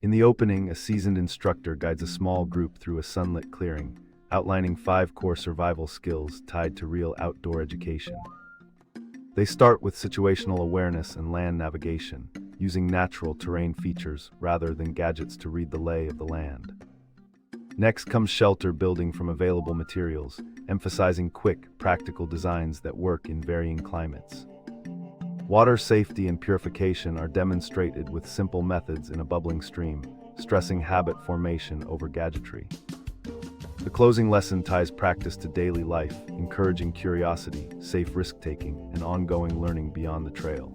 In the opening, a seasoned instructor guides a small group through a sunlit clearing, outlining 5 core survival skills tied to real outdoor education. They start with situational awareness and land navigation, using natural terrain features rather than gadgets to read the lay of the land. Next comes shelter building from available materials, emphasizing quick, practical designs that work in varying climates. Water safety and purification are demonstrated with simple methods in a bubbling stream, stressing habit formation over gadgetry. The closing lesson ties practice to daily life, encouraging curiosity, safe risk-taking, and ongoing learning beyond the trail.